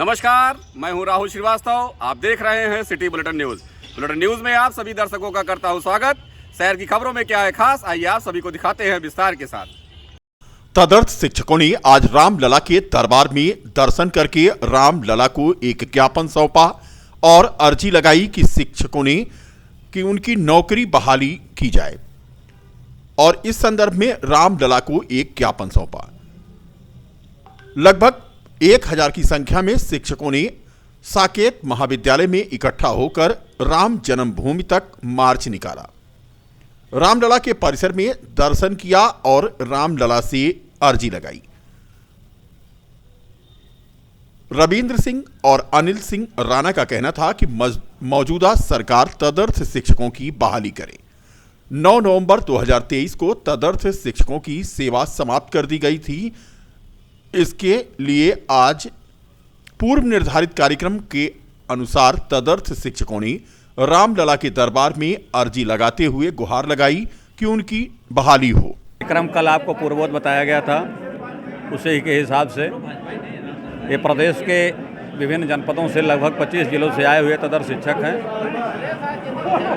नमस्कार, मैं हूं राहुल श्रीवास्तव। आप देख रहे हैं city bulletin news. Bulletin news में आप सभी दर्शकों का करता हूं स्वागत। शहर की खबरों में क्या है खास, आइए आप सभी को दिखाते हैं विस्तार के साथ। तदर्थ शिक्षकों ने आज रामलला के दरबार में दर्शन करके रामलला को एक ज्ञापन सौंपा और अर्जी लगाई कि शिक्षकों ने कि उनकी नौकरी बहाली की जाए और इस संदर्भ में रामलला को एक ज्ञापन सौंपा। लगभग 1000 की संख्या में शिक्षकों ने साकेत महाविद्यालय में इकट्ठा होकर राम जन्मभूमि तक मार्च निकाला, रामलला के परिसर में दर्शन किया और रामलला से अर्जी लगाई। रविंद्र सिंह और अनिल सिंह राणा का कहना था कि मौजूदा सरकार तदर्थ शिक्षकों की बहाली करे। 9 नवंबर 2023 को तदर्थ शिक्षकों की सेवा समाप्त कर दी गई थी। इसके लिए आज पूर्व निर्धारित कार्यक्रम के अनुसार तदर्थ शिक्षकों ने रामलला के दरबार में अर्जी लगाते हुए गुहार लगाई कि उनकी बहाली हो। कार्यक्रम कल आपको पूर्ववत बताया गया था, उसी के हिसाब से ये प्रदेश के विभिन्न जनपदों से लगभग 25 जिलों से आए हुए तदर्थ शिक्षक हैं,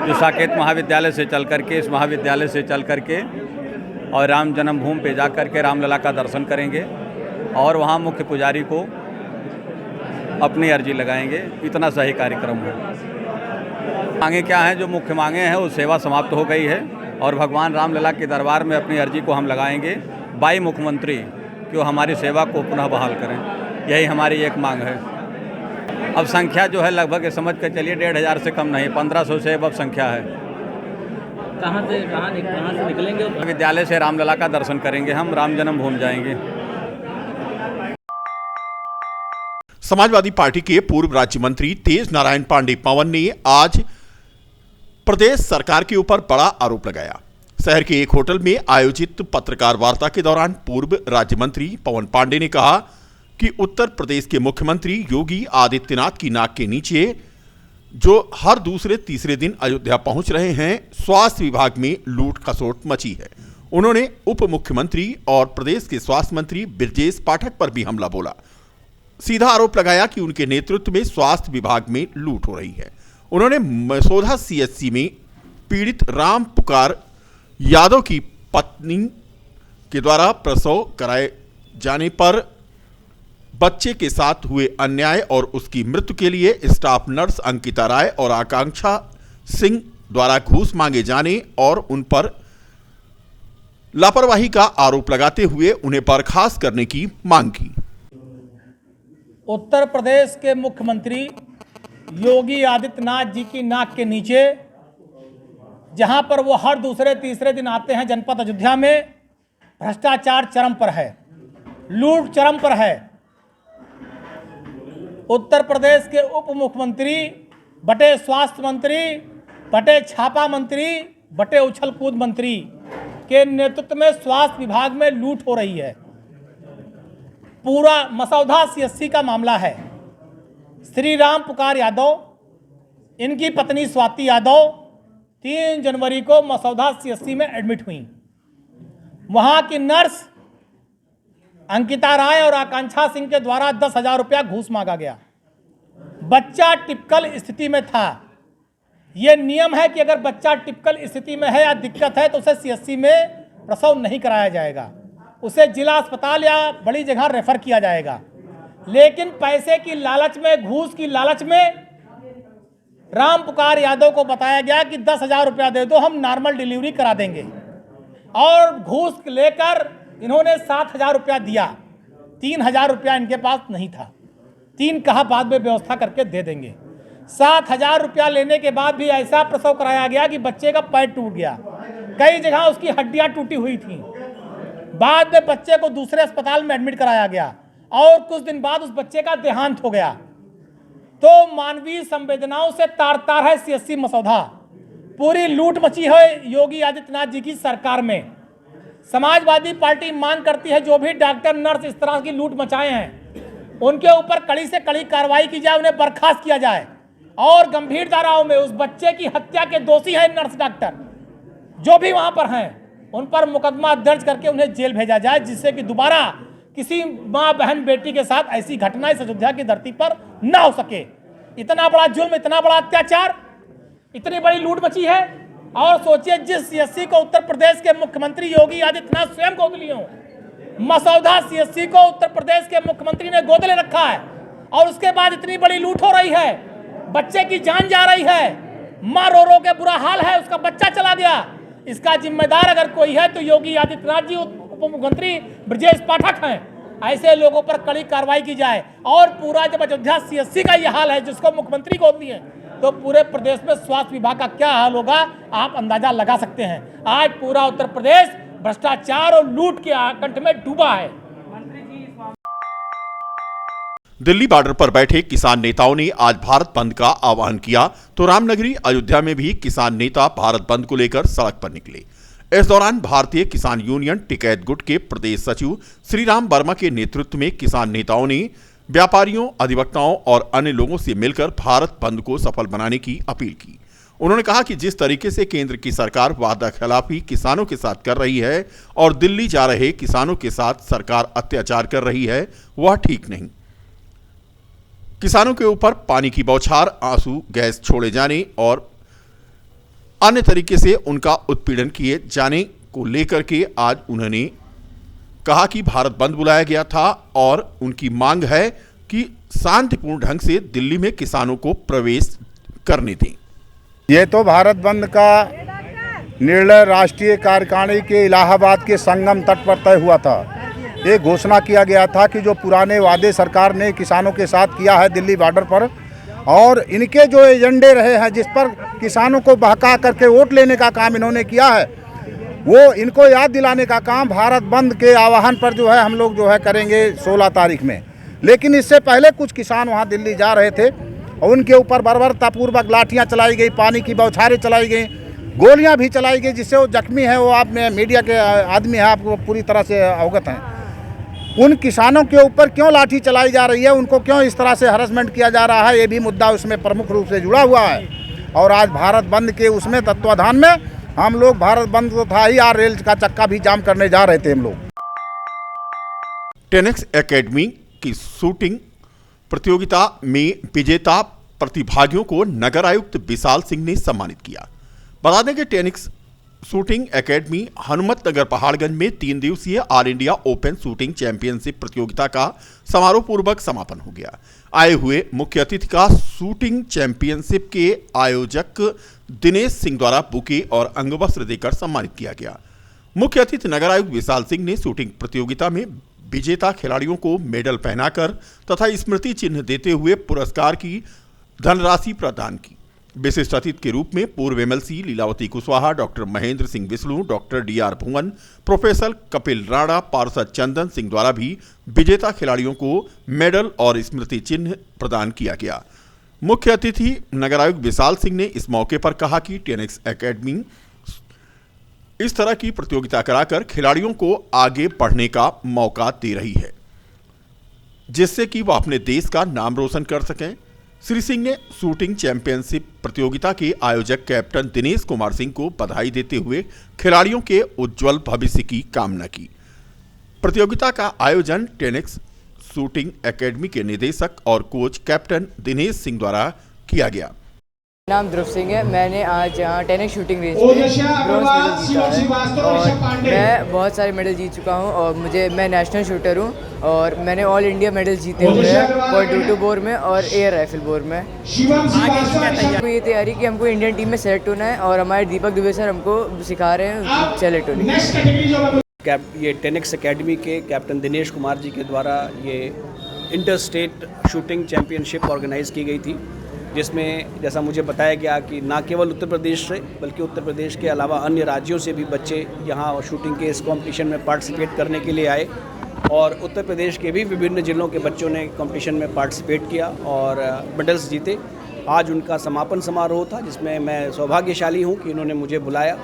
जो साकेत महाविद्यालय से चल करके, इस महाविद्यालय से चल करके और राम जन्मभूमि पे जा करके रामलला का दर्शन करेंगे और वहाँ मुख्य पुजारी को अपनी अर्जी लगाएंगे। इतना सही कार्यक्रम है। मांगे क्या हैं? जो मुख्य मांगे हैं वो सेवा समाप्त हो गई है और भगवान रामलला के दरबार में अपनी अर्जी को हम लगाएंगे बाई मुख्यमंत्री कि वो हमारी सेवा को पुनः बहाल करें। यही हमारी एक मांग है। अब संख्या जो है लगभग ये समझ कर चलिए 1500 से कम नहीं, 1500 से अब संख्या है। कहाँ से निकलेंगे? विद्यालय से रामलला का दर्शन करेंगे, हम राम जन्मभूमि जाएंगे। समाजवादी पार्टी के पूर्व राज्य मंत्री तेज नारायण पांडे पवन ने आज प्रदेश सरकार के ऊपर बड़ा आरोप लगाया। शहर के एक होटल में आयोजित पत्रकार वार्ता के दौरान पूर्व राज्य मंत्री पवन पांडे ने कहा कि उत्तर प्रदेश के मुख्यमंत्री योगी आदित्यनाथ की नाक के नीचे जो हर दूसरे तीसरे दिन अयोध्या पहुंच रहे हैं, स्वास्थ्य विभाग में लूट खसोट मची है। उन्होंने उप मुख्यमंत्री और प्रदेश के स्वास्थ्य मंत्री ब्रजेश पाठक पर भी हमला बोला। सीधा आरोप लगाया कि उनके नेतृत्व में स्वास्थ्य विभाग में लूट हो रही है। उन्होंने मसौदा सीएचसी में पीड़ित राम पुकार यादव की पत्नी के द्वारा प्रसव कराए जाने पर बच्चे के साथ हुए अन्याय और उसकी मृत्यु के लिए स्टाफ नर्स अंकिता राय और आकांक्षा सिंह द्वारा घूस मांगे जाने और उन पर लापरवाही का आरोप लगाते हुए उन्हें बर्खास्त करने की मांग की। उत्तर प्रदेश के मुख्यमंत्री योगी आदित्यनाथ जी की नाक के नीचे, जहां पर वो हर दूसरे तीसरे दिन आते हैं जनपद अयोध्या में, भ्रष्टाचार चरम पर है, लूट चरम पर है। उत्तर प्रदेश के उप मुख्यमंत्री बटे स्वास्थ्य मंत्री बटे छापा मंत्री बटे उछल कूद मंत्री के नेतृत्व में स्वास्थ्य विभाग में लूट हो रही है। पूरा मसौदा सीएचसी का मामला है। श्री राम पुकार यादव, इनकी पत्नी स्वाति यादव 3 जनवरी को मसौदा सीएचसी में एडमिट हुई। वहां की नर्स अंकिता राय और आकांक्षा सिंह के द्वारा 10,000 रुपया घूस मांगा गया। बच्चा टिपिकल स्थिति में था। यह नियम है कि अगर बच्चा टिपिकल स्थिति में है या दिक्कत है तो उसे सीएचसी में प्रसव नहीं कराया जाएगा, उसे जिला अस्पताल या बड़ी जगह रेफर किया जाएगा। लेकिन पैसे की लालच में, घूस की लालच में राम पुकार यादव को बताया गया कि 10,000 रुपया दे दो, हम नॉर्मल डिलीवरी करा देंगे। और घूस लेकर इन्होंने 7,000 रुपया दिया। 3,000 रुपया इनके पास नहीं था। 3 कहा बाद में व्यवस्था करके दे देंगे। 7,000 रुपया लेने के बाद भी ऐसा प्रसव कराया गया कि बच्चे का पैर टूट गया, कई जगह उसकी हड्डियां टूटी हुई थी। बाद में बच्चे को दूसरे अस्पताल में एडमिट कराया गया और कुछ दिन बाद उस बच्चे का देहांत हो गया। तो मानवीय संवेदनाओं से तार तार है सीएचसी मसौदा। पूरी लूट मची है योगी आदित्यनाथ जी की सरकार में। समाजवादी पार्टी मांग करती है जो भी डॉक्टर नर्स इस तरह की लूट मचाए हैं उनके ऊपर कड़ी से कड़ी कार्रवाई की जाए, उन्हें बर्खास्त किया जाए और गंभीर धाराओं में उस बच्चे की हत्या के दोषी हैं नर्स डॉक्टर जो भी वहां पर हैं उन पर मुकदमा दर्ज करके उन्हें जेल भेजा जाए, जिससे कि दोबारा किसी माँ बहन बेटी के साथ ऐसी घटना इस अयोध्या की धरती पर ना हो सके। इतना बड़ा जुल्म, इतना बड़ा अत्याचार, इतनी बड़ी लूट मची है। और सोचिए, जिस सीएससी को उत्तर प्रदेश के मुख्यमंत्री योगी आदित्यनाथ स्वयं गोद लिए हों, मसौदा सीएससी को उत्तर प्रदेश के मुख्यमंत्री ने गोद ले रखा है, और उसके बाद इतनी बड़ी लूट हो रही है, बच्चे की जान जा रही है, माँ रो रो के बुरा हाल है, उसका बच्चा चला गया। इसका जिम्मेदार अगर कोई है तो योगी आदित्यनाथ जी, उप मुख्यमंत्री ब्रजेश पाठक हैं। ऐसे लोगों पर कड़ी कार्रवाई की जाए। और पूरा जब अयोध्या सीएससी का यह हाल है जिसको मुख्यमंत्री गोद लिए, तो पूरे प्रदेश में स्वास्थ्य विभाग का क्या हाल होगा आप अंदाजा लगा सकते हैं। आज पूरा उत्तर प्रदेश भ्रष्टाचार और लूट के आकंठ में डूबा है। दिल्ली बॉर्डर पर बैठे किसान नेताओं ने आज भारत बंद का आह्वान किया, तो रामनगरी अयोध्या में भी किसान नेता भारत बंद को लेकर सड़क पर निकले। इस दौरान भारतीय किसान यूनियन टिकैत गुट के प्रदेश सचिव श्रीराम वर्मा के नेतृत्व में किसान नेताओं ने व्यापारियों, अधिवक्ताओं और अन्य लोगों से मिलकर भारत बंद को सफल बनाने की अपील की। उन्होंने कहा कि जिस तरीके से केंद्र की सरकार वादा खिलाफी किसानों के साथ कर रही है और दिल्ली जा रहे किसानों के साथ सरकार अत्याचार कर रही है, वह ठीक नहीं। किसानों के ऊपर पानी की बौछार, आंसू गैस छोड़े जाने और अन्य तरीके से उनका उत्पीड़न किए जाने को लेकर के आज उन्होंने कहा कि भारत बंद बुलाया गया था और उनकी मांग है कि शांतिपूर्ण ढंग से दिल्ली में किसानों को प्रवेश करने दें। ये तो भारत बंद का निर्णय राष्ट्रीय कार्यकारिणी के इलाहाबाद के संगम तट पर तय हुआ था। ये घोषणा किया गया था कि जो पुराने वादे सरकार ने किसानों के साथ किया है दिल्ली बॉर्डर पर, और इनके जो एजेंडे रहे हैं जिस पर किसानों को बहका करके वोट लेने का काम इन्होंने किया है, वो इनको याद दिलाने का काम भारत बंद के आह्वान पर जो है हम लोग जो है करेंगे 16 तारीख में। लेकिन इससे पहले कुछ किसान वहाँ दिल्ली जा रहे थे और उनके ऊपर बर्बरतापूर्वक लाठियाँ चलाई गई, पानी की बौछारें चलाई गई, गोलियाँ भी चलाई गई, जिससे वो जख्मी है। वो आप मीडिया के आदमी हैं, आपको पूरी तरह से अवगत हैं। उन किसानों के ऊपर क्यों लाठी चलाई जा रही है, उनको क्यों इस तरह से हरासमेंट किया जा रहा है, ये भी मुद्दा उसमें प्रमुख रूप से जुड़ा हुआ है। और आज भारत बंद के उसमें तत्वाधान में हम लोग, भारत बंद तो था ही, और रेल का चक्का भी जाम करने जा रहे थे हम लोग। टेनिक्स एकेडमी की शूटिंग प्रतियोगिता में विजेता प्रतिभागियों को नगर आयुक्त विशाल सिंह ने सम्मानित किया। बता दें कि टेनिक्स शूटिंग एकेडमी हनुमत नगर पहाड़गंज में 3 दिवसीय all India open shooting championship प्रतियोगिता का समारोह पूर्वक समापन हो गया। आए हुए मुख्य अतिथि का शूटिंग चैंपियनशिप के आयोजक दिनेश सिंह द्वारा बुके और अंगवस्त्र देकर सम्मानित किया गया। मुख्य अतिथि नगर आयुक्त विशाल सिंह ने शूटिंग प्रतियोगिता में विजेता खिलाड़ियों को मेडल पहनाकर तथा स्मृति चिन्ह देते हुए पुरस्कार की धनराशि प्रदान की। विशिष्ट अतिथि के रूप में पूर्व MLC Leelavati Kushwaha, doctor Mahendra Singh Vishnu, doctor DR Bhuvan, professor Kapil Rana, पार्षद चंदन सिंह द्वारा भी विजेता खिलाड़ियों को मेडल और स्मृति चिन्ह प्रदान किया गया। मुख्य अतिथि नगर आयुक्त विशाल सिंह ने इस मौके पर कहा कि टेनिक्स एकेडमी इस तरह की प्रतियोगिता कराकर खिलाड़ियों को आगे बढ़ने का मौका दे रही है, जिससे कि वह अपने देश का नाम रोशन कर सकें। श्री सिंह ने शूटिंग चैंपियनशिप प्रतियोगिता के आयोजक कैप्टन दिनेश कुमार सिंह को बधाई देते हुए खिलाड़ियों के उज्जवल भविष्य की कामना की। प्रतियोगिता का आयोजन टेनिक्स शूटिंग एकेडमी के निदेशक और कोच कैप्टन दिनेश सिंह द्वारा किया गया। नाम ध्रुव सिंह है। मैंने आज यहाँ टेनिस शूटिंग रेस में ब्रॉन्ज मेडल जीता है और मैं बहुत सारे मेडल जीत चुका हूँ और मैं नेशनल शूटर हूँ और मैंने ऑल इंडिया मेडल जीते हुए हैं .22 बोर में और एयर राइफल बोर में। ये तैयारी कि हमको इंडियन टीम में सेलेक्ट होना है और हमारे दीपक दुबे सर हमको सिखा रहे हैं सेलेक्ट होने। ये टेनिक्स एकेडमी के कैप्टन दिनेश कुमार जी के द्वारा ये inter state shooting championship organise की गई थी, जिसमें जैसा मुझे बताया गया कि ना केवल उत्तर प्रदेश से बल्कि उत्तर प्रदेश के अलावा अन्य राज्यों से भी बच्चे यहाँ शूटिंग के इस कंपटीशन में पार्टिसिपेट करने के लिए आए और उत्तर प्रदेश के भी विभिन्न जिलों के बच्चों ने कंपटीशन में पार्टिसिपेट किया और मेडल्स जीते। आज उनका समापन समारोह था जिसमें मैं सौभाग्यशाली हूँ कि इन्होंने मुझे बुलाया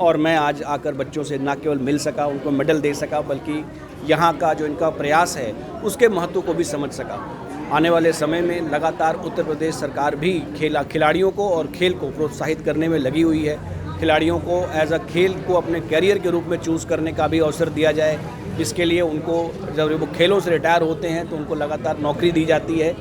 और मैं आज आकर बच्चों से न केवल मिल सका, उनको मेडल दे सका, बल्कि यहाँ का जो इनका प्रयास है उसके महत्व को भी समझ सका। आने वाले समय में लगातार उत्तर प्रदेश सरकार भी खिलाड़ियों को और खेल को प्रोत्साहित करने में लगी हुई है। खिलाड़ियों को एज अ खेल को अपने कैरियर के रूप में चूज़ करने का भी अवसर दिया जाए। इसके लिए उनको जब वो खेलों से रिटायर होते हैं तो उनको लगातार नौकरी दी जाती है,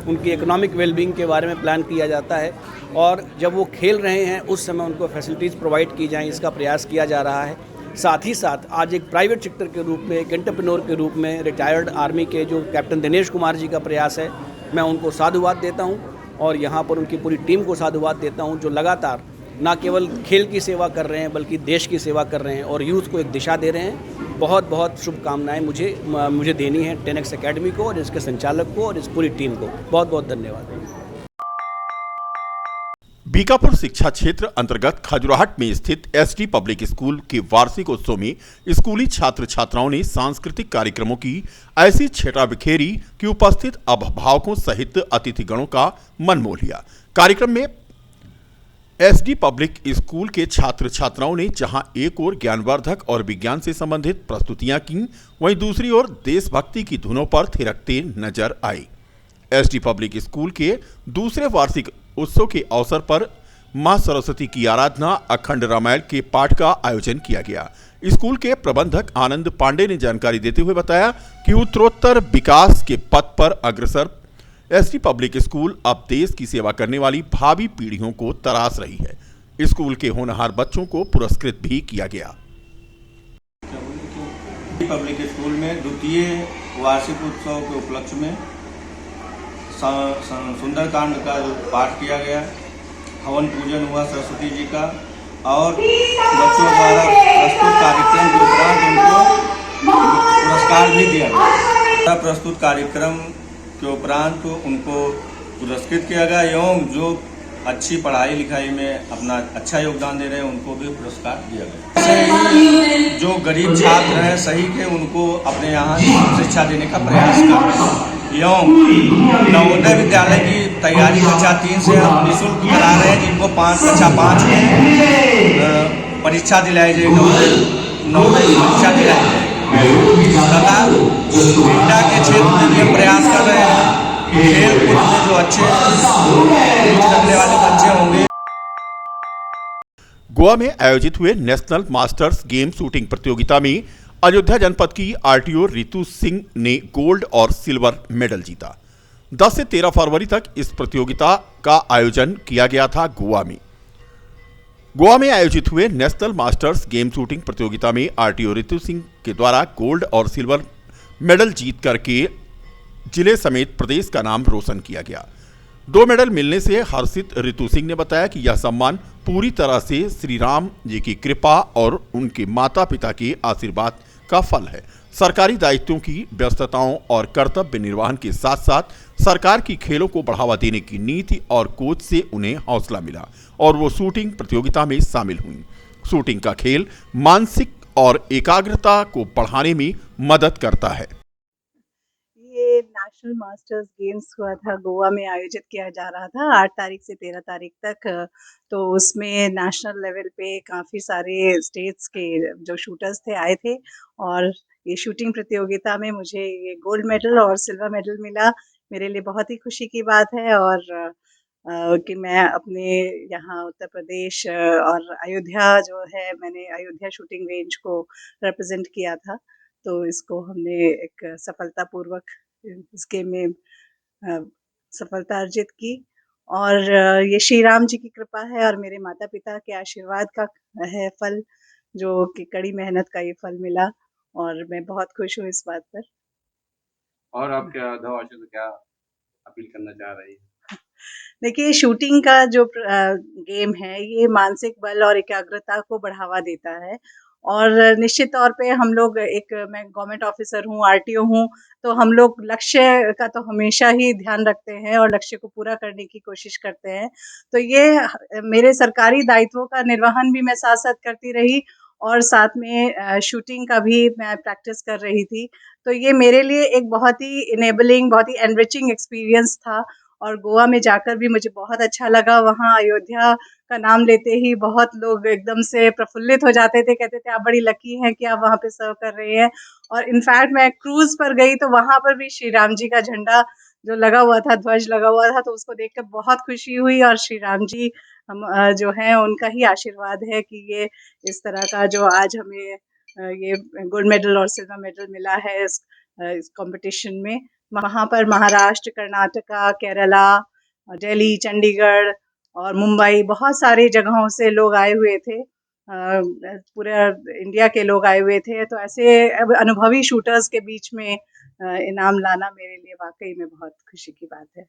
उनकी इकोनॉमिक वेलबींग के बारे में प्लान किया जाता है और जब वो खेल रहे हैं उस समय उनको फैसिलिटीज़ प्रोवाइड की जाएँ, इसका प्रयास किया जा रहा है। साथ ही साथ आज एक प्राइवेट सेक्टर के रूप में, एक एंटरप्रेन्योर के रूप में रिटायर्ड आर्मी के जो कैप्टन दिनेश कुमार जी का प्रयास है, मैं उनको साधुवाद देता हूँ और यहाँ पर उनकी पूरी टीम को साधुवाद देता हूँ जो लगातार ना केवल खेल की सेवा कर रहे हैं बल्कि देश की सेवा कर रहे हैं और यूथ को एक दिशा दे रहे हैं। बहुत बहुत शुभकामनाएं मुझे देनी है 10X एकेडमी को और इसके संचालक को और इस पूरी टीम को। बहुत बहुत धन्यवाद। बीकापुर शिक्षा क्षेत्र अंतर्गत खजुराहट में स्थित एसडी पब्लिक स्कूल के वार्षिक उत्सव में स्कूली छात्र छात्राओं ने सांस्कृतिक कार्यक्रमों की ऐसी छटा बिखेरी कि उपस्थित अभिभावकों सहित अतिथिगणों का मन मोह लिया। कार्यक्रम में एसडी पब्लिक स्कूल के छात्र छात्राओं ने जहां एक ओर ज्ञानवर्धक और विज्ञान से संबंधित प्रस्तुतियां की, वहीं दूसरी ओर देशभक्ति की धुनों पर थिरकते नजर आए। एसडी पब्लिक स्कूल के दूसरे वार्षिक उत्सव के अवसर पर मां सरस्वती की आराधना अखंड रामायण के पाठ का आयोजन किया गया। स्कूल के प्रबंधक आनंद पांडे ने जानकारी देते हुए बताया कि उत्तरोत्तर विकास के पथ पर अग्रसर एसडी पब्लिक स्कूल अब देश की सेवा करने वाली भावी पीढ़ियों को तराश रही है। स्कूल के होनहार बच्चों को पुरस्कृत भी किया गया। पब्लिक स्कूल में द्वितीय वार्षिक उत्सव के उपलक्ष्य में सुंदरकांड का पाठ किया गया, हवन पूजन हुआ सरस्वती जी का और बच्चों द्वारा प्रस्तुत कार्यक्रम के उपरांत उनको पुरस्कार भी दिया गया। प्रस्तुत कार्यक्रम के उपरांत उनको पुरस्कृत किया गया एवं जो अच्छी पढ़ाई लिखाई में अपना अच्छा योगदान दे रहे हैं उनको भी पुरस्कार दिया गया। ऐसे ही जो गरीब छात्र हैं सही के उनको अपने यहाँ शिक्षा देने का प्रयास कर रहे हैं एवं नवोदय विद्यालय की तैयारी कक्षा 3 से हम निःशुल्क करा रहे हैं, जिनको कक्षा 5 में परीक्षा दिलाई जाएगी, नवोदय की परीक्षा दिलाई जाएगी तथा क्रीडा के क्षेत्र में भी हम प्रयास कर रहे हैं कि खेल कूद में जो अच्छे करने वाले बच्चे होंगे। गोवा में आयोजित हुए नेशनल मास्टर्स गेम शूटिंग प्रतियोगिता में अयोध्या जनपद की आरटीओ रितु सिंह ने गोल्ड और सिल्वर मेडल जीता। 10 से 13 फरवरी तक इस प्रतियोगिता का आयोजन किया गया था। गोवा में आयोजित हुए नेशनल मास्टर्स गेम शूटिंग प्रतियोगिता में आरटीओ रितु सिंह के द्वारा गोल्ड और सिल्वर मेडल जीत करके जिले समेत प्रदेश का नाम रोशन किया गया। 2 मेडल मिलने से हर्षित रितु सिंह ने बताया कि यह सम्मान पूरी तरह से श्री राम जी की कृपा और उनके माता पिता के आशीर्वाद का फल है। सरकारी दायित्वों की व्यस्तताओं और कर्तव्य निर्वहन के साथ साथ सरकार की खेलों को बढ़ावा देने की नीति और कोच से उन्हें हौसला मिला और वो शूटिंग प्रतियोगिता में शामिल हुई। शूटिंग का खेल मानसिक और एकाग्रता को बढ़ाने में मदद करता है। ये नेशनल मास्टर्स गेम्स हुआ था, गोवा में आयोजित किया जा रहा था 8 तारीख से 13 तारीख तक। तो उसमें नेशनल लेवल पे काफ़ी सारे स्टेट्स के जो शूटर्स थे आए थे और ये शूटिंग प्रतियोगिता में मुझे ये गोल्ड मेडल और सिल्वर मेडल मिला। मेरे लिए बहुत ही खुशी की बात है और कि मैं अपने यहाँ उत्तर प्रदेश और अयोध्या जो है, मैंने अयोध्या शूटिंग रेंज को रिप्रेजेंट किया था। तो इसको हमने एक सफलतापूर्वक इस गेम में सफलता अर्जित की और ये श्री राम जी की कृपा है और मेरे माता पिता के आशीर्वाद का है फल, जो कि कड़ी मेहनत का ये फल मिला और मैं बहुत खुश हूँ इस बात पर। और आप क्या दर्शकों से क्या अपील करना चाह रही हैं? देखिए, शूटिंग का जो गेम है ये मानसिक बल और एकाग्रता को बढ़ावा देता है और निश्चित तौर पे हम लोग मैं गवर्नमेंट ऑफिसर हूँ, आरटीओ हूँ, तो हम लोग लक्ष्य का तो हमेशा ही ध्यान रखते हैं और लक्ष्य को पूरा करने की कोशिश करते हैं। तो ये मेरे सरकारी दायित्वों का निर्वहन भी मैं साथ-साथ करती रही और साथ में शूटिंग का भी मैं प्रैक्टिस कर रही थी। तो ये मेरे लिए एक बहुत ही इनेबलिंग, बहुत ही एनरिचिंग एक्सपीरियंस था और गोवा में जाकर भी मुझे बहुत अच्छा लगा। वहाँ अयोध्या का नाम लेते ही बहुत लोग एकदम से प्रफुल्लित हो जाते थे, कहते थे आप बड़ी लकी हैं कि आप वहाँ पे सर्व कर रही हैं। और इनफैक्ट मैं क्रूज़ पर गई तो वहाँ पर भी श्री राम जी का झंडा जो लगा हुआ था, ध्वज लगा हुआ था, तो उसको देखकर बहुत खुशी हुई और श्री राम जी हम जो हैं उनका ही आशीर्वाद है कि ये इस तरह का जो आज हमें ये गोल्ड मेडल और सिल्वर मेडल मिला है इस कंपटीशन में। वहाँ पर महाराष्ट्र, कर्नाटका, केरला, दिल्ली, चंडीगढ़ और मुंबई, बहुत सारी जगहों से लोग आए हुए थे। पूरे इंडिया के लोग आए हुए थे। तो ऐसे अनुभवी शूटर्स के बीच में इनाम लाना मेरे लिए वाकई में बहुत खुशी की बात है।